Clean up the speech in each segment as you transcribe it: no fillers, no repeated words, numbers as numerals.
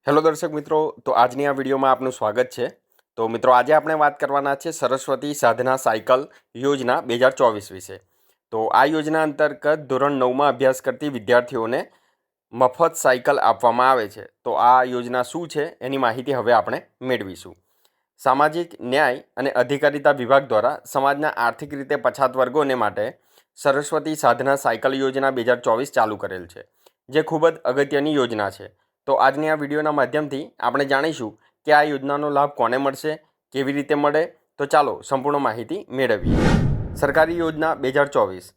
Hello દર્શક મિત્રો, તો આજની આ વિડીયોમાં આપનું સ્વાગત છે। તો મિત્રો, આજે આપણે વાત કરવાના છે સરસ્વતી સાધના સાયકલ યોજના 2024 વિશે। તો આ યોજના અંતર્ગત ધોરણ 9માં અભ્યાસ કરતી વિદ્યાર્થીઓને મફત સાયકલ આપવામાં આવે છે। તો આ યોજના શું છે એની માહિતી હવે આપણે મેળવીશું। સામાજિક ન્યાય અને અધિકારિતા વિભાગ દ્વારા સમાજના આર્થિક રીતે પછાત વર્ગોને માટે સરસ્વતી સાધના સાયકલ યોજના 2024 ચાલુ કરેલ છે, જે ખૂબ જ અગત્યની યોજના છે। તો આજની આ વિડીયોના માધ્યમથી આપણે જાણીશું કે આ યોજનાનો લાભ કોને મળશે, કેવી રીતે મળે। તો ચાલો સંપૂર્ણ માહિતી મેળવીએ। સરકારી યોજના 2024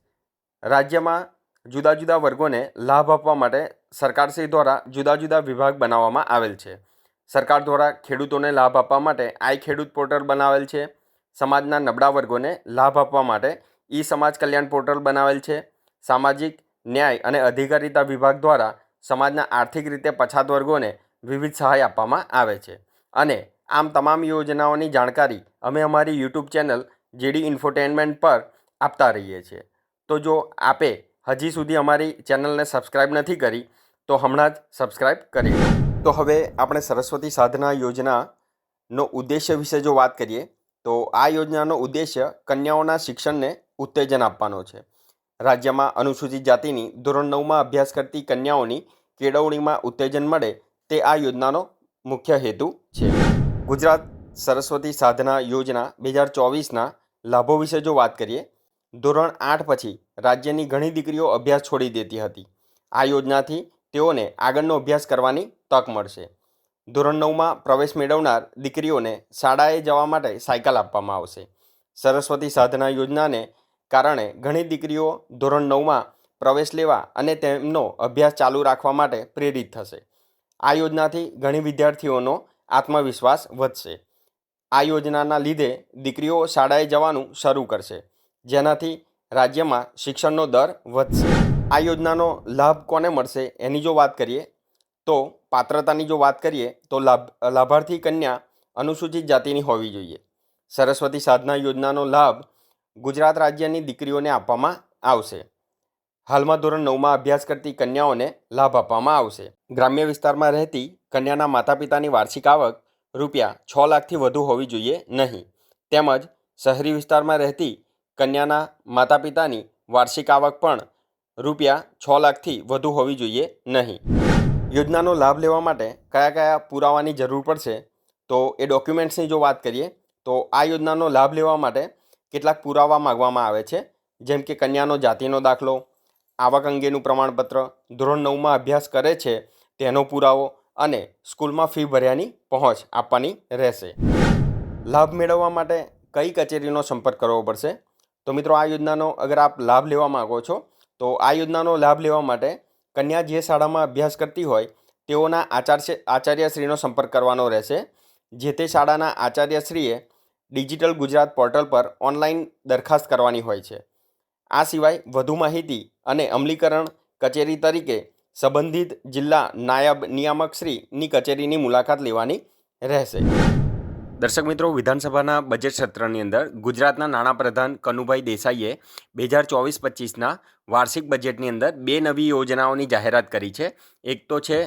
રાજ્યમાં જુદા જુદા વર્ગોને લાભ આપવા માટે સરકારશ્રી દ્વારા જુદા જુદા વિભાગ બનાવવામાં આવેલ છે। સરકાર દ્વારા ખેડૂતોને લાભ આપવા માટે આઈ ખેડૂત પોર્ટલ બનાવેલ છે। સમાજના નબળા વર્ગોને લાભ આપવા માટે ઈ સમાજ કલ્યાણ પોર્ટલ બનાવેલ છે। સામાજિક ન્યાય અને અધિકારિતા વિભાગ દ્વારા સમાજના આર્થિક રીતે પછાત વર્ગોને વિવિધ સહાય આપવામાં આવે છે। અને આમ તમામ યોજનાઓની જાણકારી અમે અમારી યુટ્યુબ ચેનલ જેડી ઇન્ફોટેનમેન્ટ પર આપતા રહીએ છીએ। તો જો આપે હજી સુધી અમારી ચેનલને સબસ્ક્રાઈબ નથી કરી તો હમણાં જ સબસ્ક્રાઈબ કરી લો। તો હવે આપણે સરસ્વતી સાધના યોજનાનો ઉદ્દેશ્ય વિશે જો વાત કરીએ તો આ યોજનાનો ઉદ્દેશ્ય કન્યાઓના શિક્ષણને ઉત્તેજન આપવાનો છે। રાજ્યમાં અનુસૂચિત જાતિની ધોરણ 9માં અભ્યાસ કરતી કન્યાઓની કેળવણીમાં ઉત્તેજન મળે તે આ યોજનાનો મુખ્ય હેતુ છે। ગુજરાત સરસ્વતી સાધના યોજના 2024ના લાભો વિશે જો વાત કરીએ, ધોરણ 8 પછી રાજ્યની ઘણી દીકરીઓ અભ્યાસ છોડી દેતી હતી। આ યોજનાથી તેઓને આગળનો અભ્યાસ કરવાની તક મળશે। ધોરણ 9માં પ્રવેશ મેળવનાર દીકરીઓને શાળાએ જવા માટે સાયકલ આપવામાં આવશે। સરસ્વતી સાધના યોજનાને કારણે ઘણી દીકરીઓ ધોરણ 9માં પ્રવેશ લેવા અને તેમનો અભ્યાસ ચાલુ રાખવા માટે પ્રેરિત થશે। આ યોજનાથી ઘણી વિદ્યાર્થીઓનો આત્મવિશ્વાસ વધશે। આ યોજનાના લીધે દીકરીઓ શાળાએ જવાનું શરૂ કરશે, જેનાથી રાજ્યમાં શિક્ષણનો દર વધશે। આ યોજનાનો લાભ કોને મળશે એની જો વાત કરીએ તો પાત્રતાની જો વાત કરીએ તો લાભાર્થી કન્યા અનુસૂચિત જાતિની હોવી જોઈએ। સરસ્વતી સાધના યોજનાનો લાભ ગુજરાત રાજ્યની દીકરીઓને આપવામાં આવશે। હાલમાં ધોરણ 9માં અભ્યાસ કરતી કન્યાઓને લાભ આપવામાં આવશે। ગ્રામ્ય વિસ્તારમાં રહેતી કન્યાના માતા પિતાની વાર્ષિક આવક રૂપિયા 6 લાખથી વધુ હોવી જોઈએ નહીં, તેમજ શહેરી વિસ્તારમાં રહેતી કન્યાના માતા પિતાની વાર્ષિક આવક પણ રૂપિયા 6 લાખથી વધુ હોવી જોઈએ નહીં। યોજનાનો લાભ લેવા માટે કયા કયા પુરાવાની જરૂર પડશે તો એ ડોક્યુમેન્ટ્સની જો વાત કરીએ તો આ યોજનાનો લાભ લેવા માટે કેટલાક પુરાવા માગવામાં આવે છે, જેમ કે કન્યાનો જાતિનો દાખલો, આવક અંગેનું પ્રમાણપત્ર, ધોરણ 9માં અભ્યાસ કરે છે તેનો પુરાવો અને સ્કૂલમાં ફી ભર્યાની પહોંચ આપવાની રહેશે। લાભ મેળવવા માટે કઈ કચેરીનો સંપર્ક કરવો પડશે તો મિત્રો, આ યોજનાનો અગર આપ લાભ લેવા માગો છો તો આ યોજનાનો લાભ લેવા માટે કન્યા જે શાળામાં અભ્યાસ કરતી હોય તેઓના આચાર્યશ્રીનો સંપર્ક કરવાનો રહેશે। જે તે શાળાના આચાર્યશ્રીએ ડિજિટલ ગુજરાત પોર્ટલ પર ઓનલાઈન દરખાસ્ત કરવાની હોય છે। આ સિવાય વધુ માહિતી અને અમલીકરણ કચેરી તરીકે સંબંધિત જિલ્લા નાયબ નિયામકશ્રીની કચેરીની મુલાકાત લેવાની રહેશે। દર્શક મિત્રો, વિધાનસભાના બજેટ સત્રની અંદર ગુજરાતના નાણાપ્રધાન કનુભાઈ દેસાઈએ 2024-25ના વાર્ષિક બજેટની અંદર 2 નવી યોજનાઓની જાહેરાત કરી છે। એક તો છે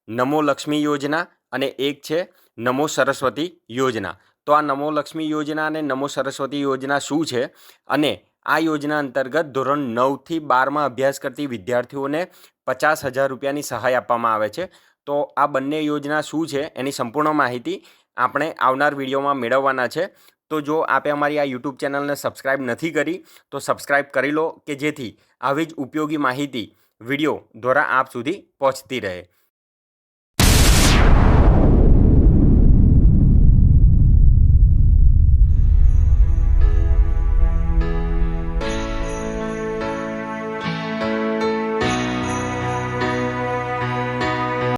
નમો લક્ષ્મી યોજના અને એક છે નમો સરસ્વતી યોજના। તો આ નમો લક્ષ્મી યોજના અને નમો સરસ્વતી યોજના શું છે અને આ યોજના અંતર્ગત ધોરણ 9થી 12માં અભ્યાસ કરતી વિદ્યાર્થીઓને 50,000 રૂપિયાની સહાય આપવામાં આવે છે। તો આ બંને યોજના શું છે એની સંપૂર્ણ માહિતી આપણે આવનાર વિડીયોમાં મેળવવાના છે। તો જો આપે અમારી આ યુટ્યુબ ચેનલને સબસ્ક્રાઈબ નથી કરી તો સબસ્ક્રાઈબ કરી લો, કે જેથી આવી જ ઉપયોગી માહિતી વિડીયો દ્વારા આપ સુધી પહોંચતી રહે।